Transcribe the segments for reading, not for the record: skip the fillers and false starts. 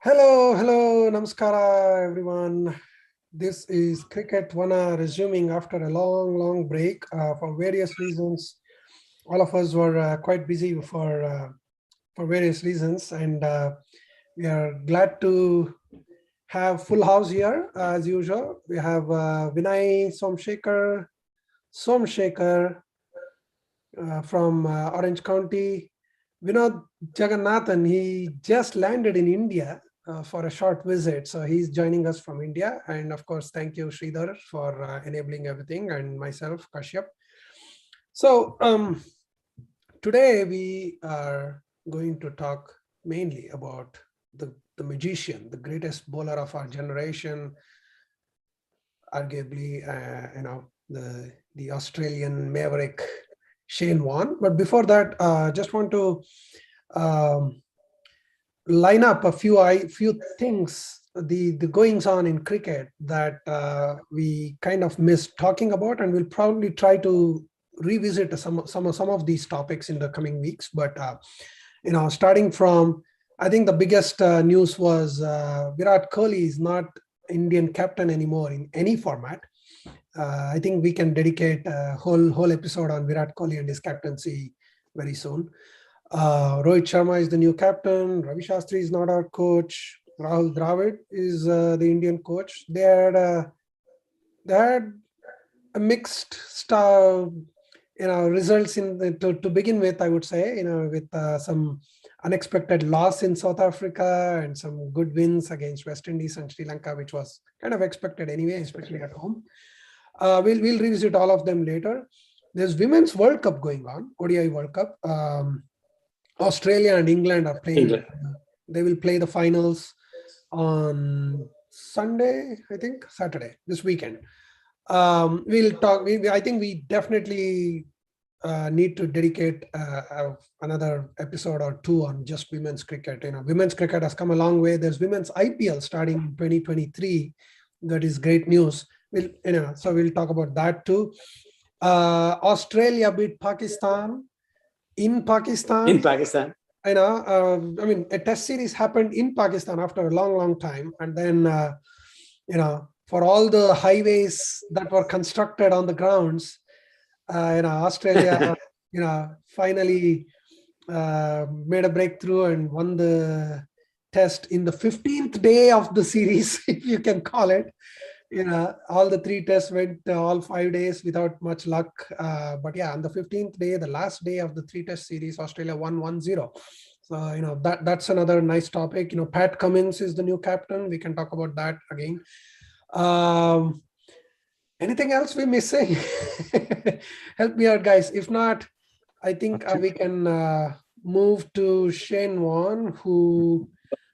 Hello, namaskara, everyone. This is Cricket Warne resuming after a long break for various reasons. All of us were quite busy for various reasons, and we are glad to have full house here as usual. We have Vinay Somshekhar from Orange County. Vinod Jagannathan, he just landed in India for a short visit. So he's joining us from India. And of course, thank you, Sridhar, for enabling everything, and myself, Kashyap. So today we are going to talk mainly about the magician, the greatest bowler of our generation, arguably, the Australian maverick, Shane Warne. But before that, just want to line up a few things, the goings on in cricket that we kind of missed talking about, and we'll probably try to revisit some of these topics in the coming weeks. But starting from, I think the biggest news was Virat Kohli is not Indian captain anymore in any format. I think we can dedicate a whole episode on Virat Kohli and his captaincy very soon. Rohit Sharma is the new captain. Ravi Shastri is not our coach. Rahul Dravid is the Indian coach. They had a mixed star, results to begin with. I would say, with some unexpected loss in South Africa and some good wins against West Indies and Sri Lanka, which was kind of expected anyway, especially at home. We'll revisit all of them later. There's Women's World Cup going on, ODI World Cup. Australia and England are playing. They will play the finals on Saturday, this weekend. We'll talk. I think we definitely need to dedicate another episode or two on just women's cricket. Women's cricket has come a long way. There's women's IPL starting in 2023. That is great news. So we'll talk about that too. Australia beat Pakistan in Pakistan. A test series happened in Pakistan after a long time, and then for all the highways that were constructed on the grounds, Australia finally made a breakthrough and won the test in the 15th day of the series, if you can call it. All the three tests went all 5 days without much luck. But yeah, on the 15th day, the last day of the three-test series, Australia won 1-0. So, that's another nice topic. Pat Cummins is the new captain. We can talk about that again. Anything else we're missing? Help me out, guys. If not, I think we can move to Shane Warne, who...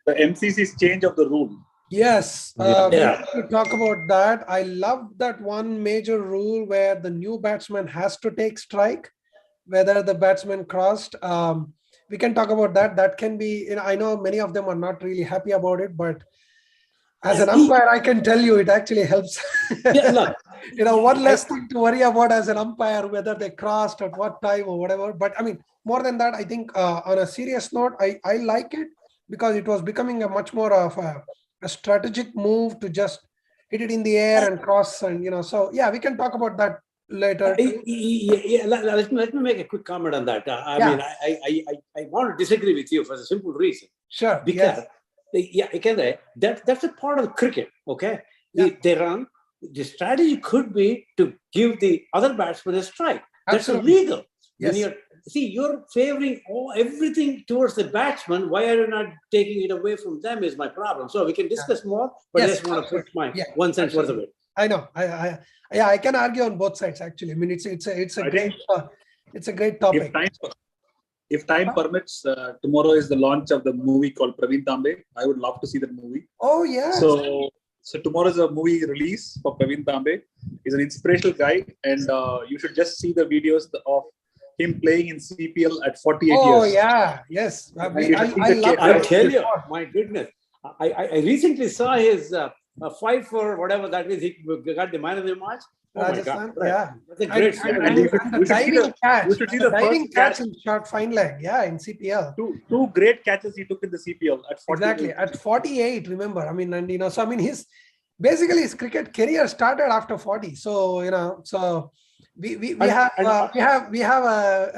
The MCC's change of the rule. Yes, we have to talk about that. I love that one major rule where the new batsman has to take strike, whether the batsman crossed. We can talk about that. That can be, I know many of them are not really happy about it, but as an umpire, I can tell you it actually helps. One less thing to worry about as an umpire, whether they crossed at what time or whatever. But more than that, I think on a serious note, I like it because it was becoming a much more of a strategic move to just hit it in the air and cross, and so yeah, we can talk about that later. Let me make a quick comment on that. I want to disagree with you for the simple reason. Sure. Because that's a part of cricket. Okay, they run. The strategy could be to give the other batsman a strike. That's illegal. Yes. You're favoring everything towards the batsman. Why are you not taking it away from them is my problem. So we can discuss more, but I just want to put my 1 cent worth of it. I know. I can argue on both sides, actually. It's a great topic. If time permits, tomorrow is the launch of the movie called Praveen Tambe. I would love to see that movie. Oh, yeah. So tomorrow is a movie release for Praveen Tambe. He's an inspirational guy, and you should just see the videos of him playing in CPL at 48 years. Oh, yeah. Yes. I tell you, my goodness. I recently saw his fight for whatever that is. He got the man of the match. Oh my Rajasthan. God. Right. Yeah. That's a great story. And you And the should see diving catch. you should see The the diving first catch catch. in short fine leg. Yeah, in CPL. Two great catches he took in the CPL at 48. Exactly. At 48, remember. I mean, and so I mean his cricket career started after 40. So so we have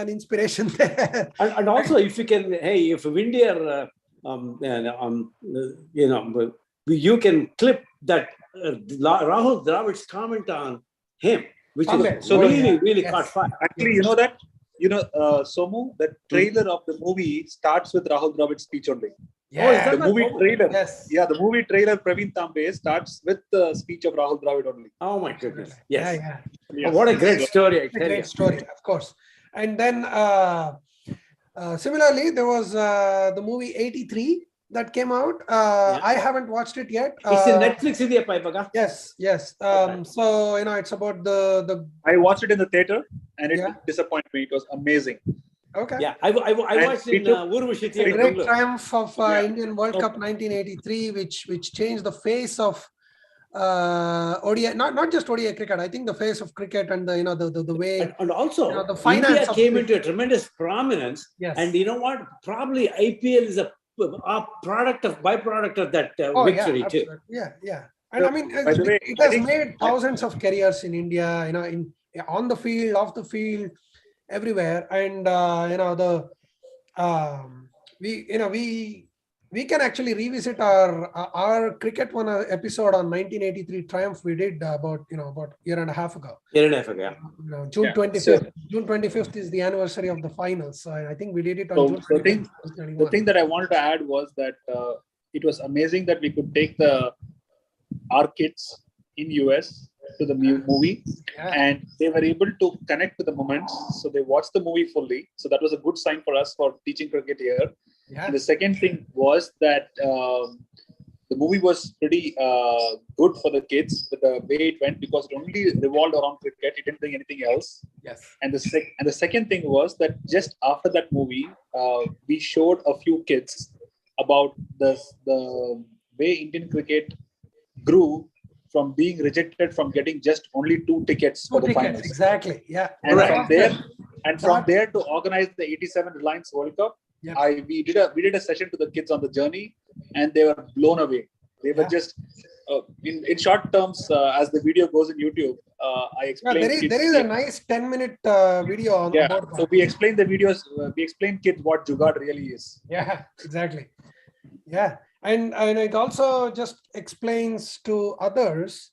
an inspiration there. And also, if you can, hey, if Windier, you can clip that Rahul Dravid's comment on him, which Sunday. is really Yes. caught fire. Actually, Somu, the trailer of the movie starts with Rahul Dravid's speech only. Yeah. Oh, is that The movie trailer. Yes. Yeah, the movie trailer Praveen Tambe starts with the speech of Rahul Dravid only. Oh my goodness! Yes. Yeah. Yes. Oh, what a great story! I A tell you. great story, of course. And then similarly, there was the movie 83 that came out. I haven't watched it yet. It's in Netflix, India, Paipaga. Yes. So it's about the. I watched it in the theater and it Yeah. disappointed me. It was amazing. Okay. Yeah, I watched in Urvashi The Theatre. great Bangalore. triumph of Indian World Cup 1983, which changed the face of ODI, not just ODI cricket. I think the face of cricket and the way And also, the finance India of came cricket. into a tremendous prominence. Yes. And you know what? Probably IPL is a byproduct of that victory too. Absolutely. Yeah. And I mean, By the way, it has made thousands of careers in India. On the field, off the field, everywhere. And we can actually revisit our cricket one episode on 1983 triumph we did about a year and a half ago. Yeah. June 25th. June 25th is the anniversary of the finals. So I think we did it on June 25th. The thing that I wanted to add was that it was amazing that we could take our kids in US to the movie, and they were able to connect with the moments. So they watched the movie fully. So that was a good sign for us for teaching cricket here. Yeah. And the second thing was that the movie was pretty good for the kids with the way it went, because it only revolved around cricket. It didn't bring anything else. Yes. And the second thing was that just after that movie, we showed a few kids about the way Indian cricket grew from being rejected from getting just only 2 tickets for the finals. Exactly. Yeah. And from there to organize the 87 Reliance World Cup, we did a session to the kids on the journey, and they were blown away. They were just in short terms, as the video goes in YouTube. I explained. There is a nice 10-minute video on about that. So we explained the videos. We explained kids what Jugaad really is. Yeah, exactly. Yeah, and it also just explains to others.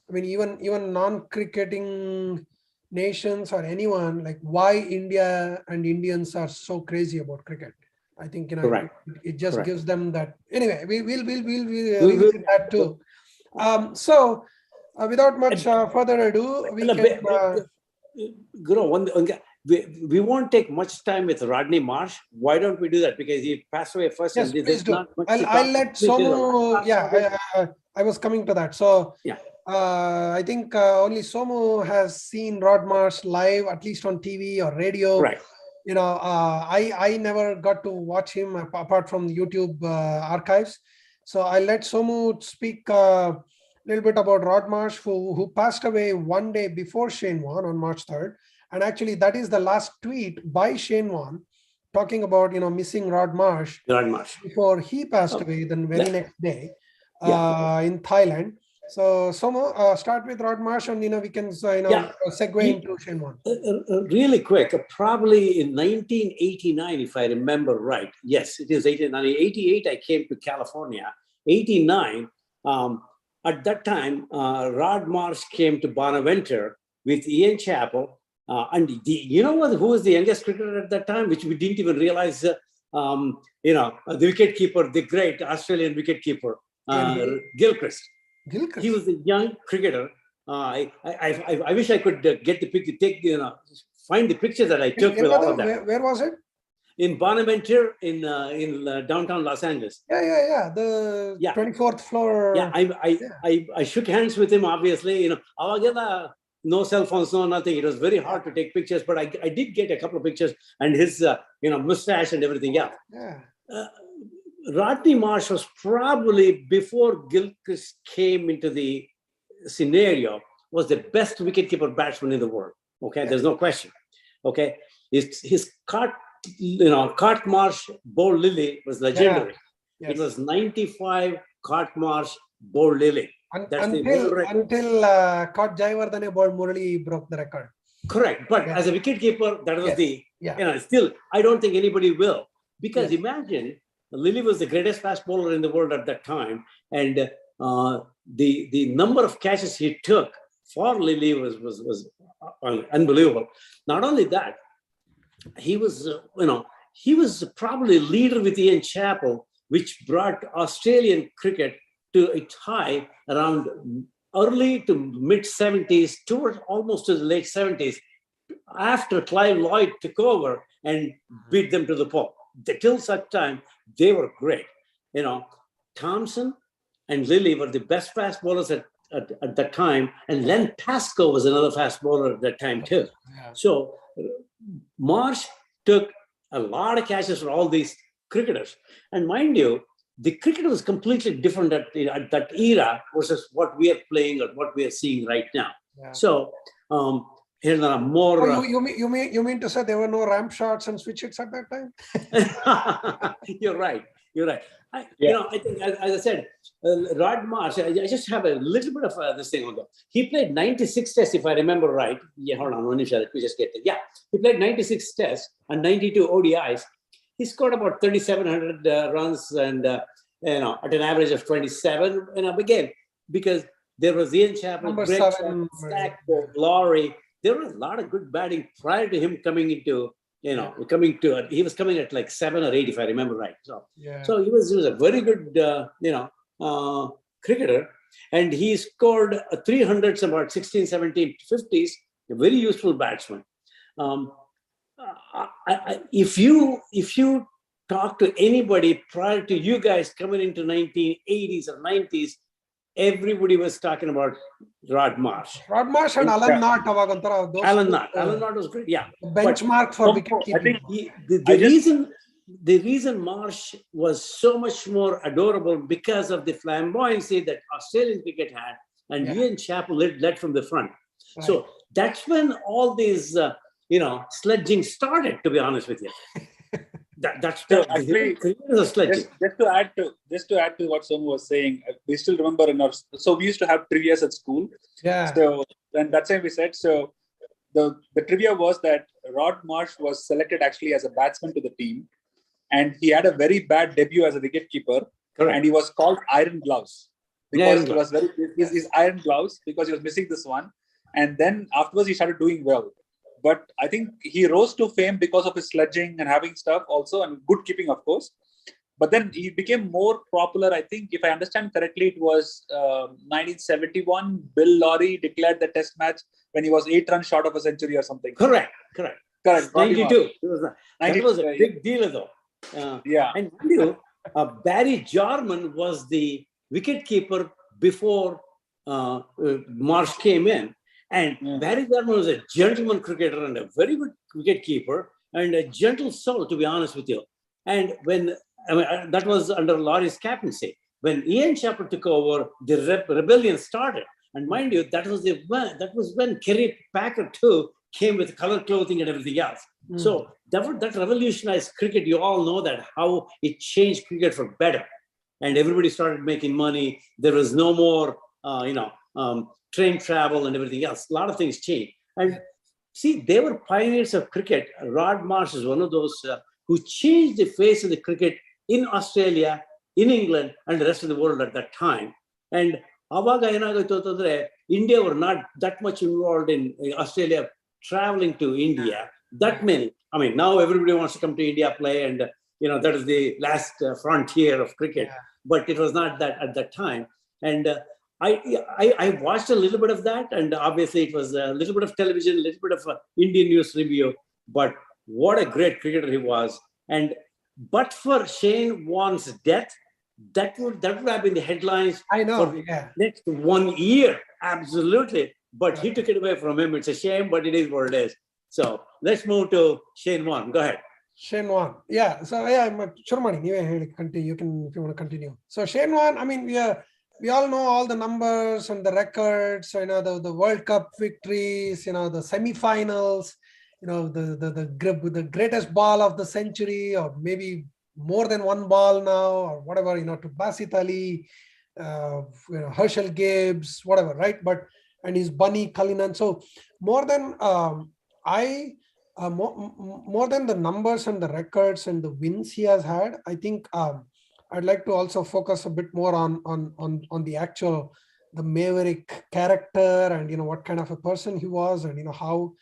I mean, even non-cricketing nations or anyone, like why India and Indians are so crazy about cricket. I think it just gives them that. Anyway, we'll revisit that too. So without much further ado, we won't take much time with Rodney Marsh. Why don't we do that? Because he passed away first. Yes, and please do. I'll let Somu. I was coming to that. So I think only Somu has seen Rod Marsh live, at least on TV or radio. Right. I never got to watch him apart from the YouTube archives. So I'll let Somu speak a little bit about Rod Marsh, who passed away one day before Shane Warne on March 3rd. And actually, that is the last tweet by Shane Warne talking about missing Rod Marsh before he passed away the very next day in Thailand. So Somu, start with Rod Marsh, and we can segue into Shane Warne. Really quick, probably in 1989, if I remember right. Yes, it is 89. 88, I came to California. 89, at that time, Rod Marsh came to Bonaventure with Ian Chappell. And who was the youngest cricketer at that time, which we didn't even realize, the wicketkeeper, the great Australian wicketkeeper, Gilchrist. He was a young cricketer. I wish I could get the picture, find the picture that I took with all of that. Where was it? In Bonaventure, in downtown Los Angeles. Yeah. The 24th floor. Yeah, I shook hands with him, obviously. No cell phones, no nothing. It was very hard to take pictures, but I did get a couple of pictures, and his mustache and everything else. Yeah. Rodney Marsh was probably before Gilchrist came into the scenario, was the best wicketkeeper batsman in the world. Okay, there's no question. Okay, his Cart Marsh Bold Lily was legendary. Yes. It was 95 Cart Marsh Bold Lily. That's the world record. Until Caught Jayawardene bowled Murali broke the record. Correct, but as a wicketkeeper, that was still I don't think anybody will, because imagine Lily was the greatest fast bowler in the world at that time, and the number of catches he took for Lily was unbelievable. Not only that, he was probably leader with Ian Chappell, which brought Australian cricket to a tie around early to mid 70s, towards almost to the late 70s, after Clive Lloyd took over and beat them to the pole. Till such time, they were great. Thompson and Lilly were the best fast bowlers at that time, and Len Pascoe was another fast bowler at that time too. So Marsh took a lot of catches for all these cricketers. And mind you, the cricket was completely different at that era versus what we are playing or what we are seeing right now. So here are more. You mean to say there were no ramp shots and switch hits at that time? You're right. I think, as I said, Rod Marsh, I just have a little bit of this thing on that. He played 96 tests, if I remember right. Yeah, hold on, let me just get it. Yeah, he played 96 tests and 92 ODIs. He scored about 3,700 runs and, at an average of 27. Again, because there was Ian Chappell, Greg Stackpole, Laurie. There was a lot of good batting prior to him coming into, he was coming at like 7 or 8, if I remember right. So he was a very good, cricketer. And he scored 300s about 16, 17, 50s, a very useful batsman. If you talk to anybody prior to you guys coming into 1980s or 90s, everybody was talking about Rod Marsh. Rod Marsh and Alan Knott. Alan Knott was great. Yeah, benchmark for wicketkeeping. I think the reason Marsh was so much more adorable because of the flamboyancy that Australian cricket had, and Ian Chappell led from the front. Right. So that's when all these sledging started. To be honest with you. That's actually just to add to what Somu was saying. We still remember so we used to have trivias at school. So and that's why we said so. The trivia was that Rod Marsh was selected actually as a batsman to the team, and he had a very bad debut as a wicketkeeper. Correct. And he was called Iron Gloves because he was his iron gloves because he was missing this one, and then afterwards he started doing well. But I think he rose to fame because of his sledging and having stuff also, and good keeping, of course. But then he became more popular. I think, if I understand correctly, it was 1971. Bill Lawry declared the test match when he was 8 runs short of a century or something. Correct. 92. That was a big deal, though. And Barry Jarman was the wicketkeeper before Marsh came in. And Barry Jarman was a gentleman cricketer and a very good wicket keeper and a gentle soul, to be honest with you. And that was under Laurie's captaincy. When Ian Chappell took over, the rebellion started. And mind you, that was when Kerry Packer too came with color clothing and everything else. So that revolutionized cricket. You all know that how it changed cricket for better. And everybody started making money. There was no more, train travel and everything else. A lot of things changed. And see, they were pioneers of cricket. Rod Marsh is one of those who changed the face of the cricket in Australia, in England, and the rest of the world at that time. And India were not that much involved in Australia traveling to India. That many. I mean, now everybody wants to come to India, play, and that is the last frontier of cricket. But it was not that at that time. And I watched a little bit of that, and obviously it was a little bit of television, a little bit of Indian news review. But what a great cricketer he was! But for Shane Warne's death, that would have been the headlines. I know. For the next 1 year, absolutely. But he took it away from him. It's a shame, but it is what it is. So let's move to Shane Warne. Go ahead. Shane Warne. Yeah. So I'm Churmani. Continue. You can, if you want to continue. So Shane Warne. I mean, we all know all the numbers and the records, the World Cup victories, the semifinals, the greatest ball of the century, or maybe more than one ball now, or whatever, to Basit Ali, Herschel Gibbs, whatever, right? And his Bunny Cullinan. So more than more than the numbers and the records and the wins he has had, I think I'd like to also focus a bit more on the actual, the Maverick character, and what kind of a person he was, and how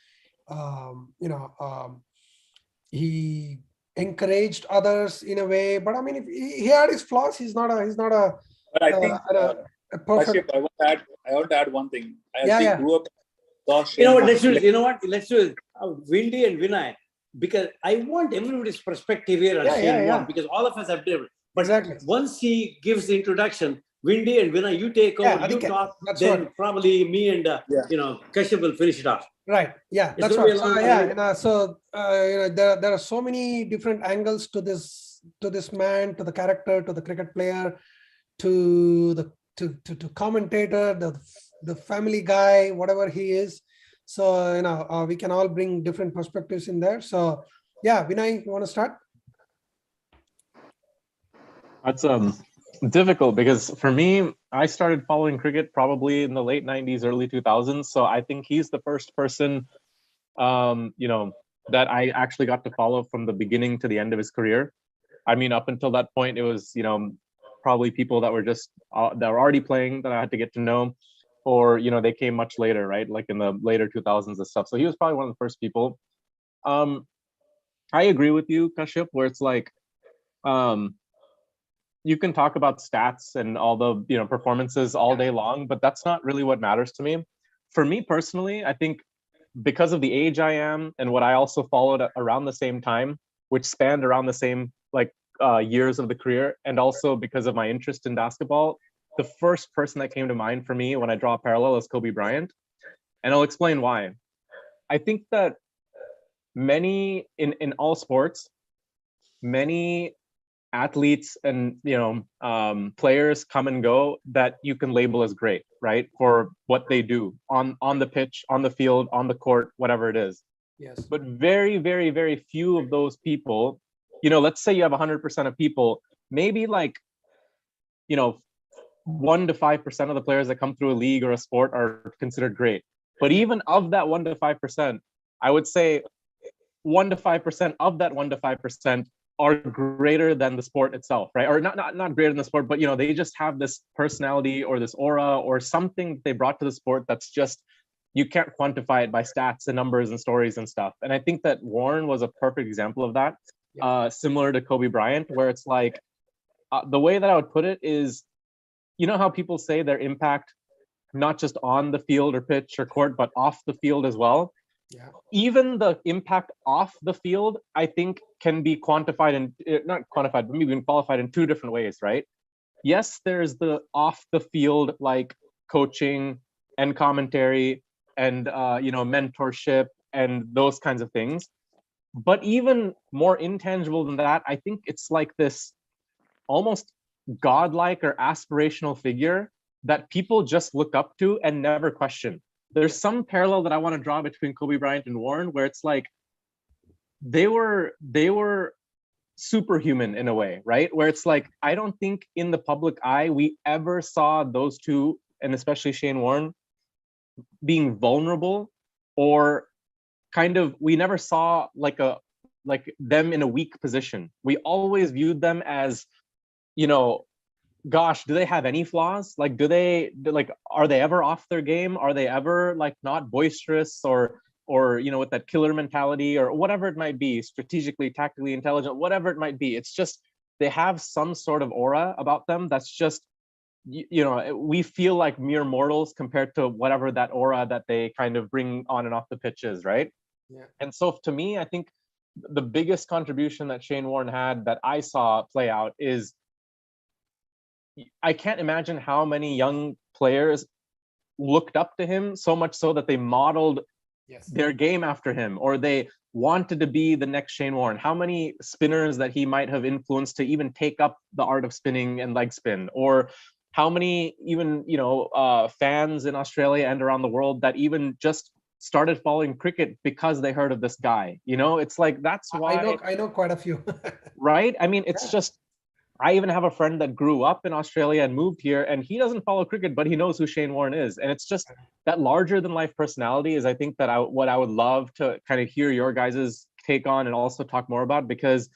he encouraged others in a way. But I mean, if he had his flaws, he's not a But I think, a perfect. Kashyap, I want to add one thing. As Yeah, we yeah. grew up, saw Shane You know what? Warne Let's do play- it. You know what? Let's do it. Windy and Vinay, because I want everybody's perspective here on Yeah, Shane yeah, yeah. Warne, because all of us have different. But Exactly. once he gives the introduction, Windy and Vinay, you take Yeah, over, I you think talk, that's then what. probably me and Yeah. Kashyap will finish it off. Right. Yeah, It's that's gonna be what. a long So time. yeah, so there are so many different angles to this man, to the character, to the cricket player, to the to commentator, the family guy, whatever he is. So we can all bring different perspectives in there. So yeah, Vinay, you want to start? That's difficult because for me, I started following cricket probably in the late 90s, early 2000s. So I think he's the first person, that I actually got to follow from the beginning to the end of his career. I mean, up until that point, it was, probably people that were just that were already playing that I had to get to know, or they came much later, right? Like in the later 2000s and stuff. So he was probably one of the first people. I agree with you, Kashyap, where it's like, you can talk about stats and all the performances all day long, but that's not really what matters to me. For me personally, I think because of the age I am and what I also followed around the same time, which spanned around the same years of the career, and also because of my interest in basketball, the first person that came to mind for me when I draw a parallel is Kobe Bryant, and I'll explain why. I think that many in all sports, many athletes and players come and go that you can label as great, right, for what they do on the pitch, on the field, on the court, whatever it is. Yes. But very, very, very few of those people, let's say you have 100% of people, maybe 1 to 5% of the players that come through a league or a sport are considered great. But even of that 1 to 5%, I would say 1 to 5% of that 1 to 5% are greater than the sport itself, right? Or not greater than the sport, but they just have this personality or this aura or something they brought to the sport that's just, you can't quantify it by stats and numbers and stories and stuff. And I think that Warne was a perfect example of that, similar to Kobe Bryant, where it's like, the way that I would put it is, how people say their impact, not just on the field or pitch or court, but off the field as well. Yeah. Even the impact off the field, I think, can be quantified and not quantified, but maybe qualified in two different ways, right? Yes, there's the off the field, like coaching and commentary and mentorship and those kinds of things. But even more intangible than that, I think it's like this almost godlike or aspirational figure that people just look up to and never question. There's some parallel that I want to draw between Kobe Bryant and Warne, where it's like they were superhuman in a way, right? Where it's like, I don't think in the public eye we ever saw those two, and especially Shane Warne, being vulnerable, or kind of, we never saw like them in a weak position. We always viewed them as, gosh, do they have any flaws? Like, are they ever off their game? Are they ever not boisterous or with that killer mentality or whatever it might be, strategically, tactically intelligent, whatever it might be? It's just, they have some sort of aura about them that's just, we feel like mere mortals compared to whatever that aura that they kind of bring on and off the pitch is, right? Yeah. And so to me, I think the biggest contribution that Shane Warne had that I saw play out is, I can't imagine how many young players looked up to him, so much so that they modeled their game after him, or they wanted to be the next Shane Warne. How many spinners that he might have influenced to even take up the art of spinning and leg spin, or how many even fans in Australia and around the world that even just started following cricket because they heard of this guy. It's like, that's why. I know quite a few. Right? I mean, it's just, I even have a friend that grew up in Australia and moved here, and he doesn't follow cricket, but he knows who Shane Warne is. And it's just that larger than life personality is, I think, what I would love to kind of hear your guys' take on and also talk more about, because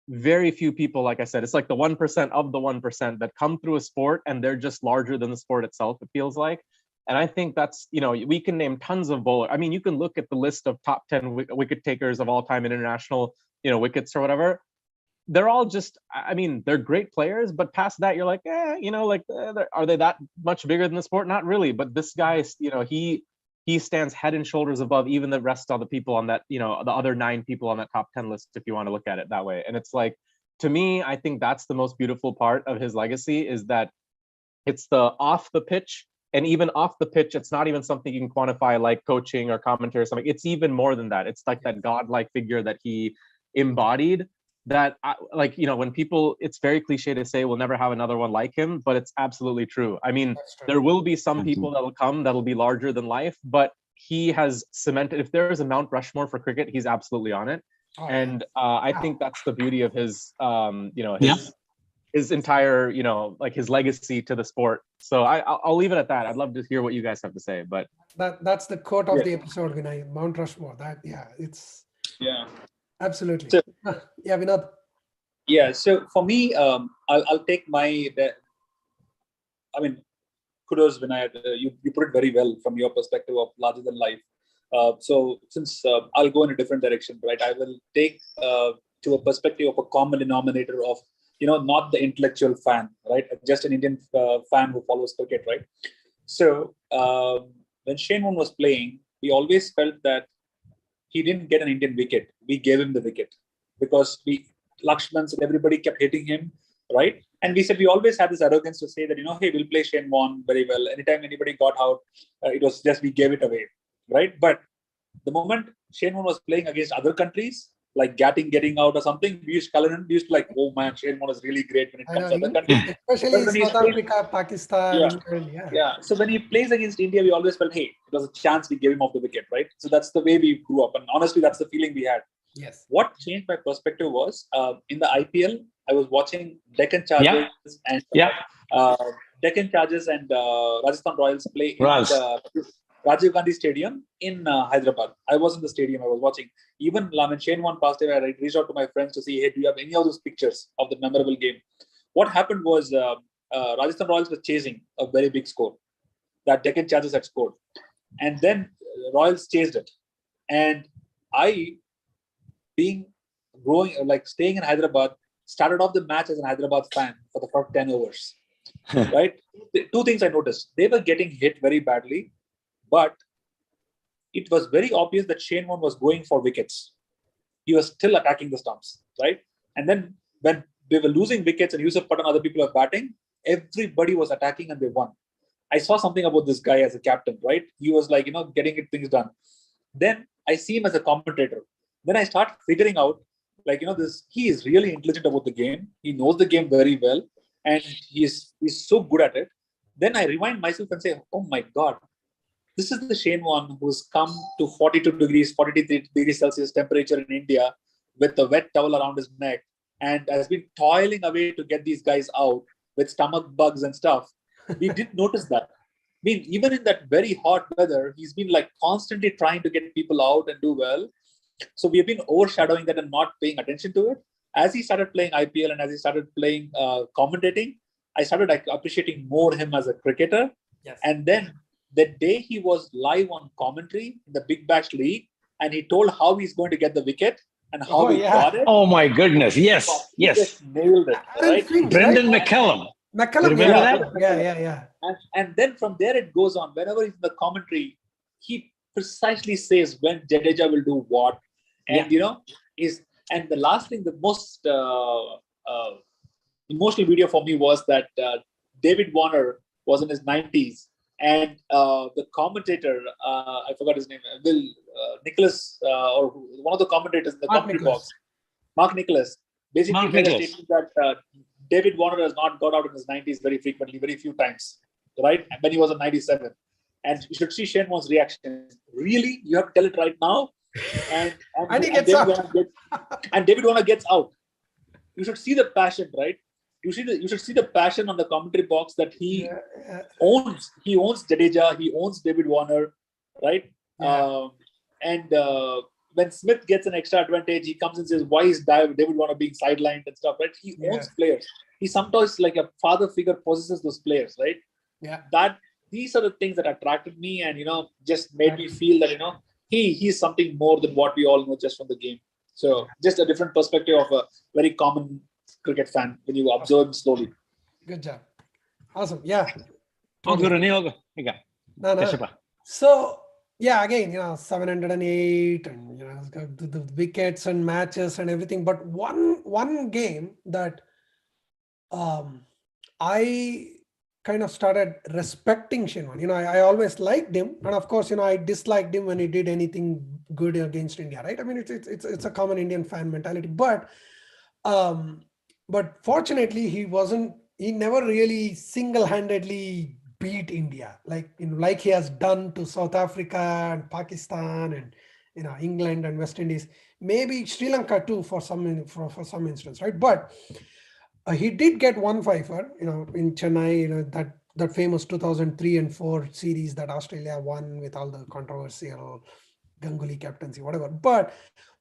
very few people, like I said, it's like the 1% of the 1% that come through a sport and they're just larger than the sport itself, it feels like. And I think that's, we can name tons of bowlers. I mean, you can look at the list of top 10 wicket takers of all time in international, wickets or whatever. They're all just, I mean, they're great players, but past that, you're like, are they that much bigger than the sport? Not really. But this guy, he stands head and shoulders above even the rest of the people on that, the other 9 people on that top 10 list, if you want to look at it that way. And it's like, to me, I think that's the most beautiful part of his legacy, is that it's the off the pitch. And even off the pitch, it's not even something you can quantify like coaching or commentary or something. It's even more than that. It's like that godlike figure that he embodied, that when people, it's very cliche to say we'll never have another one like him, but it's absolutely true. I mean, there will be some people that will come that'll be larger than life, but he has cemented, if there is a Mount Rushmore for cricket, he's absolutely on it. And I think that's the beauty of his his entire, like his legacy to the sport. So I'll leave it at that. I'd love to hear what you guys have to say, but that's the quote of the episode, Vinay. Mount Rushmore. It's absolutely. So, Vinod. Yeah. So for me, I'll take kudos, Vinay. You put it very well from your perspective of larger than life. So since I'll go in a different direction, right? I will take to a perspective of a common denominator of, not the intellectual fan, right? Just an Indian fan who follows cricket, right? So when Shane Warne was playing, we always felt that he didn't get an Indian wicket. We gave him the wicket because Lakshmans and everybody kept hitting him, right? And we said, we always had this arrogance to say that, hey, we'll play Shane Warne very well. Anytime anybody got out, it was just, we gave it away, right? But the moment Shane Warne was playing against other countries, like getting out or something, we used to like, oh man, Shane Warne is really great when it comes to other countries. Especially South Africa, Pakistan, England, So when he plays against India, we always felt, hey, it was a chance we gave him off the wicket, right? So that's the way we grew up. And honestly, that's the feeling we had. Yes. What changed my perspective was in the IPL, I was watching Deccan Chargers and Deccan Chargers and Rajasthan Royals play in the Rajiv Gandhi Stadium in Hyderabad. I was in the stadium. I was watching. Even when Shane Warne passed away, I reached out to my friends to see, hey, do you have any of those pictures of the memorable game? What happened was Rajasthan Royals were chasing a very big score that Deccan Chargers had scored. And then Royals chased it. And I, staying in Hyderabad, started off the match as an Hyderabad fan for the first 10 overs. Right? 2 things I noticed. They were getting hit very badly, but it was very obvious that Shane Warne was going for wickets. He was still attacking the stumps, right? And then when they were losing wickets and Yusuf Pathan and other people were batting, everybody was attacking and they won. I saw something about this guy as a captain, right? He was like, getting things done. Then I see him as a commentator. Then I start figuring out, he is really intelligent about the game. He knows the game very well, and he's so good at it. Then I remind myself and say, oh my God, this is the Shane Warne who's come to 42 degrees, 43 degrees Celsius temperature in India with a wet towel around his neck and has been toiling away to get these guys out with stomach bugs and stuff. We didn't notice that. I mean, even in that very hot weather, he's been constantly trying to get people out and do well. So we have been overshadowing that and not paying attention to it. As he started playing IPL and as he started playing commentating, I started appreciating more him as a cricketer. Yes. And then the day he was live on commentary in the Big Bash League, and he told how he's going to get the wicket and how he got it. Oh my goodness! Yes. He just nailed it. Right? Brendan McCullum. McCullum, remember that? Yeah. And then from there it goes on. Whenever he's in the commentary, he precisely says when Jadeja will do what, and and the last thing, the most emotional video for me was that David Warner was in his 90s. And the commentator, I forgot his name, Nicholas, or one of the commentators in the commentary box, Mark Nicholas, basically made a statement that David Warner has not got out in his 90s very frequently, very few times, right? When he was in 97. And you should see Shane Warne's reaction. Really? You have to tell it right now? And he gets out. And David Warner gets out. You should see the passion, right? You should see the passion on the commentary box that he owns. He owns Jadeja. He owns David Warner, right? Yeah. When Smith gets an extra advantage, he comes and says, "Why is David Warner being sidelined and stuff?" Right? He owns players. He sometimes, like a father figure, possesses those players, right? Yeah. These are the things that attracted me, and just made me feel that he's something more than what we all know just from the game. So just a different perspective of a very common cricket fan when you observe him slowly. Good job. Awesome. Yeah. No. So yeah, again, 708 and the wickets and matches and everything. But one game that I kind of started respecting Shane Warne. I always liked him, and of course, I disliked him when he did anything good against India, right? I mean, it's a common Indian fan mentality, but fortunately, he never really single-handedly beat India like he has done to South Africa and Pakistan and England and West Indies, maybe Sri Lanka too for some instance, right? But he did get one fifer, in Chennai, that famous 2003 and 4 series that Australia won with all the controversial Ganguly captaincy, whatever. But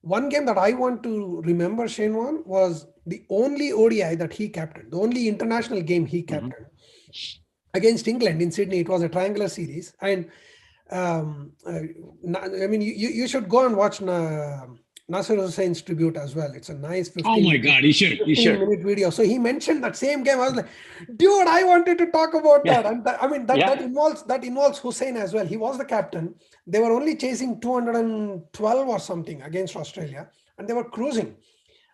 one game that I want to remember Shane Warne was the only ODI that he captained, the only international game he captained against England in Sydney. It was a triangular series, and I mean, you should go and watch Nasir Hussain's tribute as well. It's a nice 15-minute video. So he mentioned that same game. I was like, dude, I wanted to talk about that. And that involves Hussain as well. He was the captain. They were only chasing 212 or something against Australia, and they were cruising.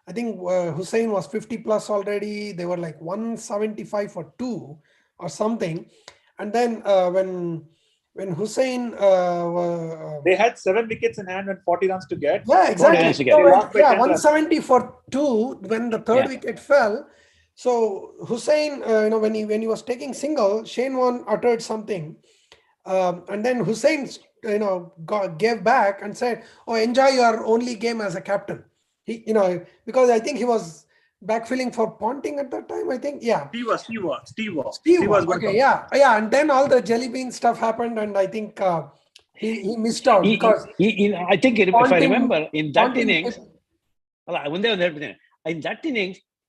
I think Hussain was 50 plus already. They were like 175 for 2 or something. And then when Hussain they had 7 wickets in hand and 40 runs to get. Yeah, exactly. 170 for 2 when the third wicket fell. So Hussain, when he was taking single, Shane Warne uttered something, and then Hussain, gave back and said, "Oh, enjoy your only game as a captain." He, because I think he was backfilling for Ponting at that time, I think. Yeah. Steve was. Okay, yeah. And then all the jelly bean stuff happened, and I think he missed out because I think if I remember in that innings,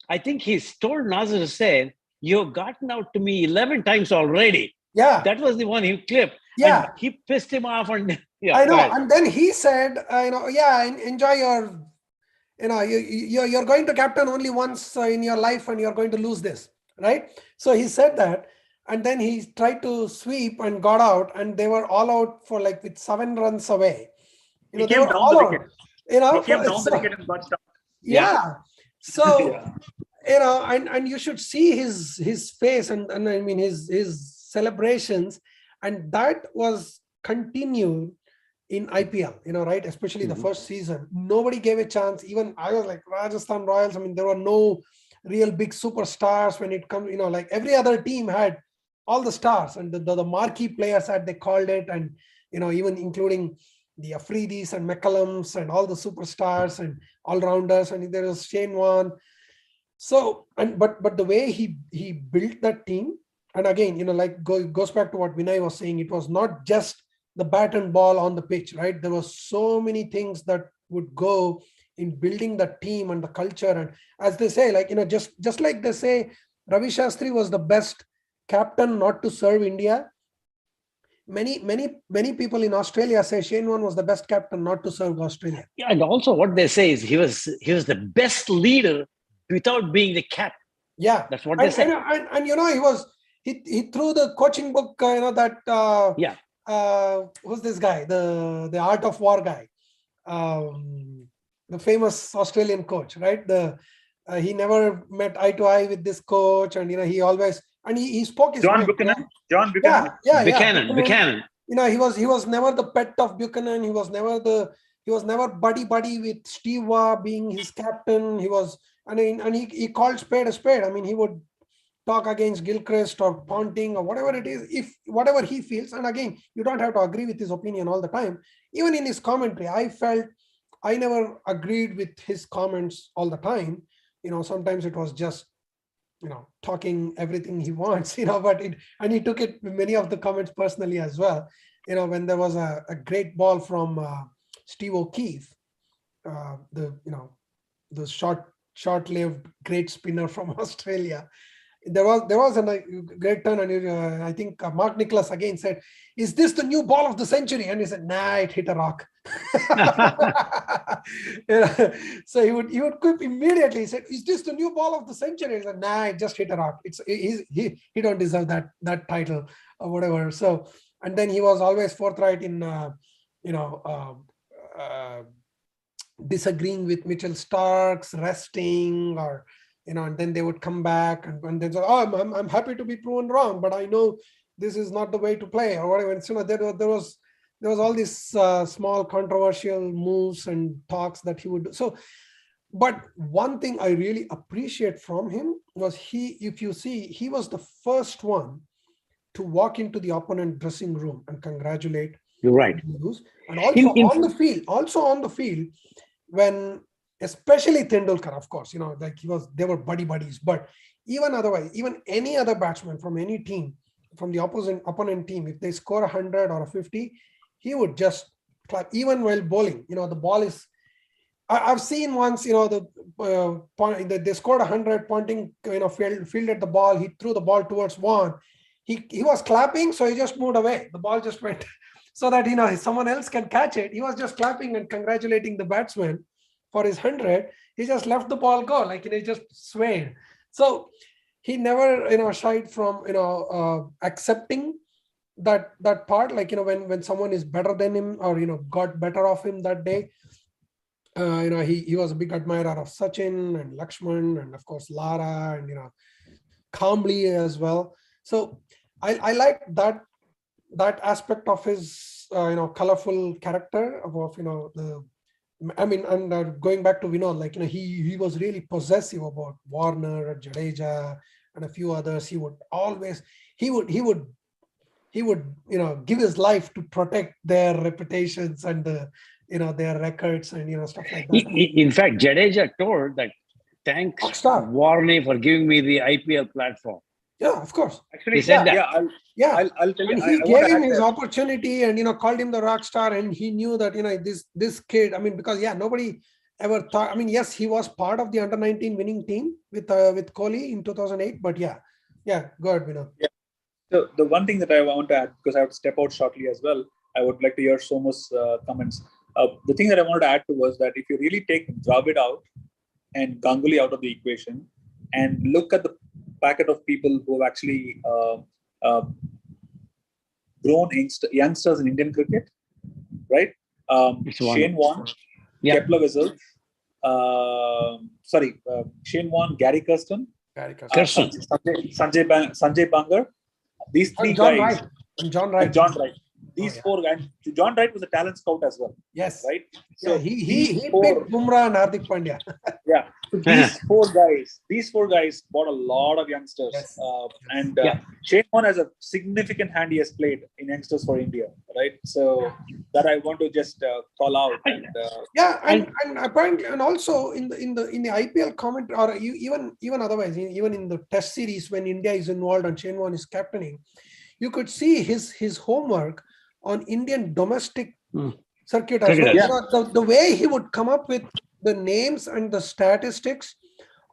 I think he told Nazir Hussain, "You've gotten out to me 11 times already." Yeah. That was the one he clipped. Yeah. And he pissed him off. And I know. And then he said, enjoy your. You're going to captain only once in your life, and you're going to lose this, right? So he said that, and then he tried to sweep and got out, and they were all out for with 7 runs away. He came down the wicket. He came down the wicket and got shot. Yeah. So and you should see his face and I mean his celebrations, and that was continued in IPL, right? Especially the first season. Nobody gave a chance. Even I was like Rajasthan Royals. I mean, there were no real big superstars when it comes, every other team had all the stars and the marquee players that they called it. And, even including the Afridis and McCallums and all the superstars and all-rounders. And there was Shane Warne. So, but the way he built that team, and again, goes back to what Vinay was saying, it was not just the bat and ball on the pitch, right? There were so many things that would go in building the team and the culture. And as they say, just like they say, Ravi Shastri was the best captain not to serve India. Many people in Australia say Shane Warne was the best captain not to serve Australia. Yeah, and also what they say is he was the best leader without being the captain. Yeah, that's what they say. And he threw the coaching book, who's this guy? The Art of War guy, the famous Australian coach, right? He never met eye to eye with this coach, and he always he spoke his mind. Buchanan. Buchanan. He was never the pet of Buchanan. He was never buddy with Steve Waugh being his captain. He was and he called spade a spade. I mean, he would talk against Gilchrist or Ponting or whatever it is, if whatever he feels. And again, you don't have to agree with his opinion all the time. Even in his commentary, I felt I never agreed with his comments all the time. Sometimes it was just, talking everything he wants, but and he took it, many of the comments personally as well. When there was a great ball from Steve O'Keefe, the short-lived great spinner from Australia. There was a great turn, and I think Mark Nicholas again said, "Is this the new ball of the century?" And he said, "Nah, it hit a rock." So he would quip immediately. He said, "Is this the new ball of the century?" He said, "Nah, it just hit a rock. He don't deserve that title or whatever." So, and then he was always forthright in disagreeing with Mitchell Starks, resting, or and then they would come back and then say, "Oh, I'm happy to be proven wrong, but I know this is not the way to play," or whatever. So there was all these small controversial moves and talks that he would do. So, but one thing I really appreciate from him was if you see, he was the first one to walk into the opponent dressing room and congratulate. You're right. And also on the field, when especially Tendulkar, of course, like they were buddies, but even otherwise, even any other batsman from any team, from the opponent team, if they score 100 or a 50, he would just clap, even while bowling. The ball is, I've seen once, they scored 100, Ponting, fielded the ball, he threw the ball towards Warne. He was clapping, so he just moved away. The ball just went so that, someone else can catch it. He was just clapping and congratulating the batsman for his 100. He just left the ball go, like, he just swayed. So he never, shied from, accepting that part, like, when someone is better than him or, got better of him that day. He was a big admirer of Sachin and Lakshman and of course Lara and, Kambli as well. So I like that aspect of his, colorful character of, and going back to Vinod, like, he was really possessive about Warner, Jadeja, and a few others. He would give his life to protect their reputations and their records and stuff like that. In fact, Jadeja told that, "Thanks, Warne, for giving me the IPL platform." Yeah, of course. Actually, he said that. I'll tell you. And he gave him his opportunity and called him the rock star, and he knew that this kid. I mean, because nobody ever thought. I mean, yes, he was part of the under-19 winning team with Kohli in 2008. But go ahead, Vinod. Yeah. So the one thing that I want to add, because I would step out shortly as well, I would like to hear Somu's comments. The thing that I wanted to add to was that if you really take Dravid out and Ganguly out of the equation and look at the packet of people who have actually grown youngsters in Indian cricket, right? Shane Warne, Kepler Wessels, Shane Warne, Gary Kirsten, Sanjay Bangar. These three guys. John Wright. These four guys. John Wright was a talent scout as well. Yes. Right. So he picked Bumrah and Hardik Pandya. Yeah. So these four guys bought a lot of youngsters. Yes. Shane Warne has a significant hand he has played in youngsters for India. Right. So that I want to just call out. And apparently, and also in the IPL comment, or even otherwise, even in the Test series when India is involved and Shane Warne is captaining, you could see his homework on Indian domestic circuit as well. The way he would come up with the names and the statistics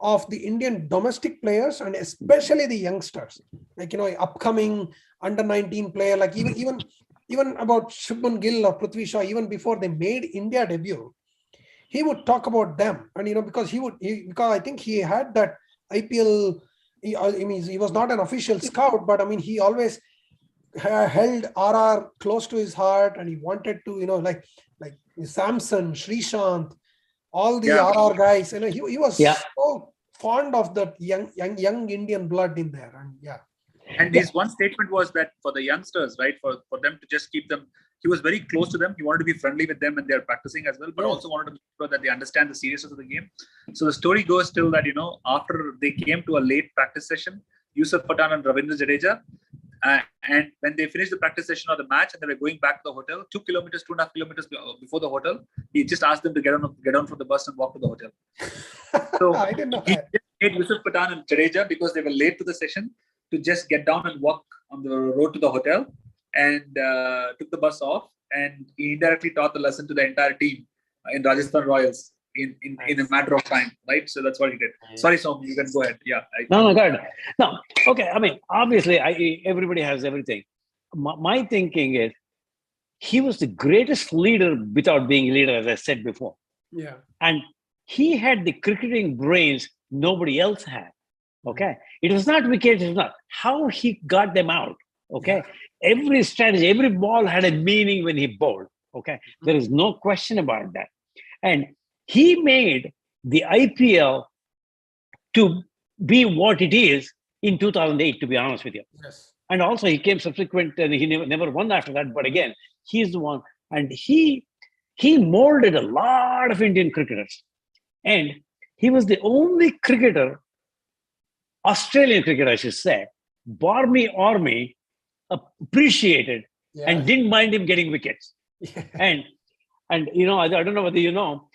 of the Indian domestic players, and especially the youngsters, like upcoming under-19 player, like even about Shubman Gill or Prithvi Shaw, even before they made India debut, he would talk about them. And because I think he had that IPL. He was not an official scout, but he always held RR close to his heart, and he wanted to, like Samson, Srishant, all the RR guys. He was so fond of that young Indian blood in there, and And his one statement was that for the youngsters, right, for them to just keep them he was very close to them. He wanted to be friendly with them and they're practicing as well, but also wanted to make sure that they understand the seriousness of the game. So the story goes still that, after they came to a late practice session, Yusuf Pathan and Ravindra Jadeja, and when they finished the practice session or the match and they were going back to the hotel, 2.5 kilometers before the hotel, he just asked them to get on from the bus and walk to the hotel. So I didn't know he that. just made Yusuf Pathan and Jadeja, because they were late to the session, to just get down and walk on the road to the hotel, and took the bus off, and he indirectly taught the lesson to the entire team in Rajasthan Royals in a matter of time, right? So that's what he did. Sorry, Som, you can go ahead. Yeah. No, good. No, okay. I mean, obviously, everybody has everything. My thinking is, he was the greatest leader without being a leader, as I said before. Yeah. And he had the cricketing brains nobody else had. Okay. It was not wickets, it was not how he got them out. Okay. Yeah. Every strategy, every ball had a meaning when he bowled. Okay. There is no question about that. And he made the IPL to be what it is in 2008, to be honest with you. Yes. And also he came subsequent, and he never won after that. But again, he's the one. And he molded a lot of Indian cricketers. And he was the only cricketer, Australian cricketer, I should say, Barmy Army appreciated and didn't mind him getting wickets. Yeah. And I don't know whether you know,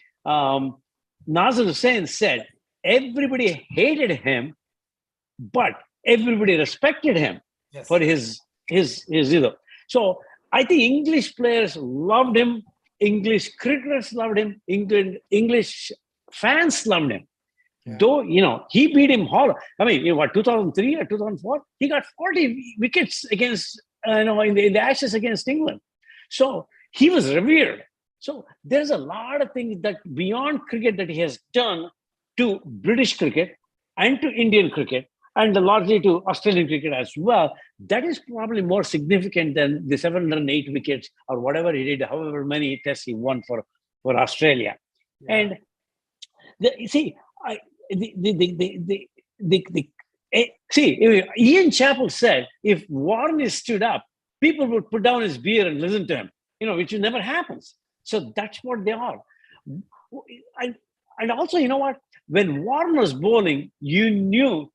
Nazir Hussain said everybody hated him, but everybody respected him for his. So I think English players loved him, English cricketers loved him, English fans loved him. Yeah. Though, he beat him hollow. I mean, 2003 or 2004, he got 40 wickets against, in the Ashes against England. So he was revered. So there's a lot of things that beyond cricket that he has done to British cricket and to Indian cricket and largely to Australian cricket as well. That is probably more significant than the 708 wickets or whatever he did, however many tests he won for Australia. Yeah. And Ian Chappell said if Warne stood up, people would put down his beer and listen to him, which never happens. So that's what they are. And also, when Warne was bowling, you knew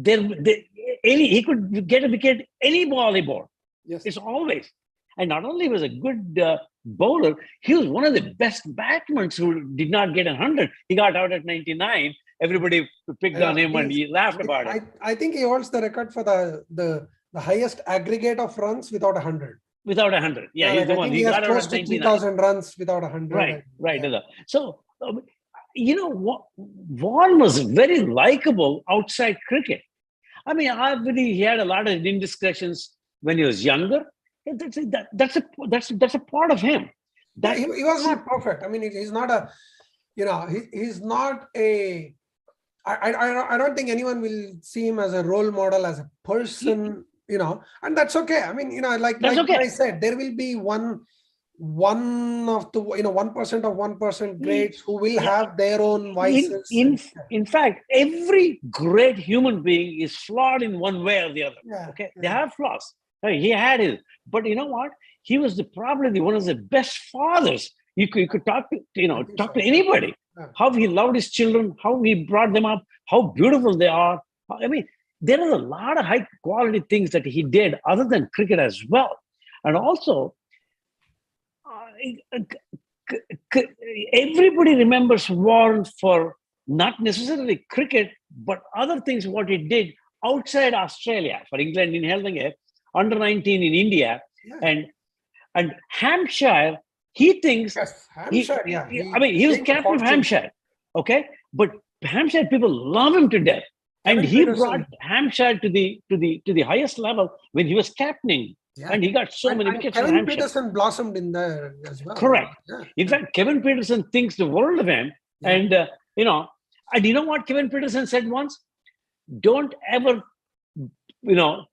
he could get a wicket any ball he bowled. Yes. It's always. And not only was a good bowler, he was one of the best batsmen who did not get 100. He got out at 99. Everybody picked on him and he laughed about it. I think he holds the record for the highest aggregate of runs without 100. Without 100. Yeah, he's the one. He got close to 3,000 runs without 100. Right. Yeah. So, Warne was very likable outside cricket. I mean, I believe he had a lot of indiscretions when he was younger. That's a part of him. He was not perfect. I mean, he's not a, he's not a. I don't think anyone will see him as a role model, as a person, and that's okay. I mean, like I said, there will be one of the 1% of 1% greats who will have their own vices. In fact, every great human being is flawed in one way or the other. Yeah, okay, they have flaws. He had his, but you know what? He was probably one of the best fathers you could talk to. Talk to anybody. Yeah. How he loved his children, how he brought them up, how beautiful they are. I mean, there are a lot of high quality things that he did other than cricket as well, and also. Everybody remembers Warne for not necessarily cricket, but other things what he did outside Australia, for England in Helsinki, under 19 in India, and Hampshire. He thinks Hampshire. He was captain of Hampshire, okay, but Hampshire people love him to death, and he brought Hampshire to the highest level when he was captaining. Yeah. And he got so many wickets. Kevin Peterson blossomed in there as well. Correct. Yeah. In fact, Kevin Peterson thinks the world of him. Yeah. And, and you know what Kevin Peterson said once? Don't ever,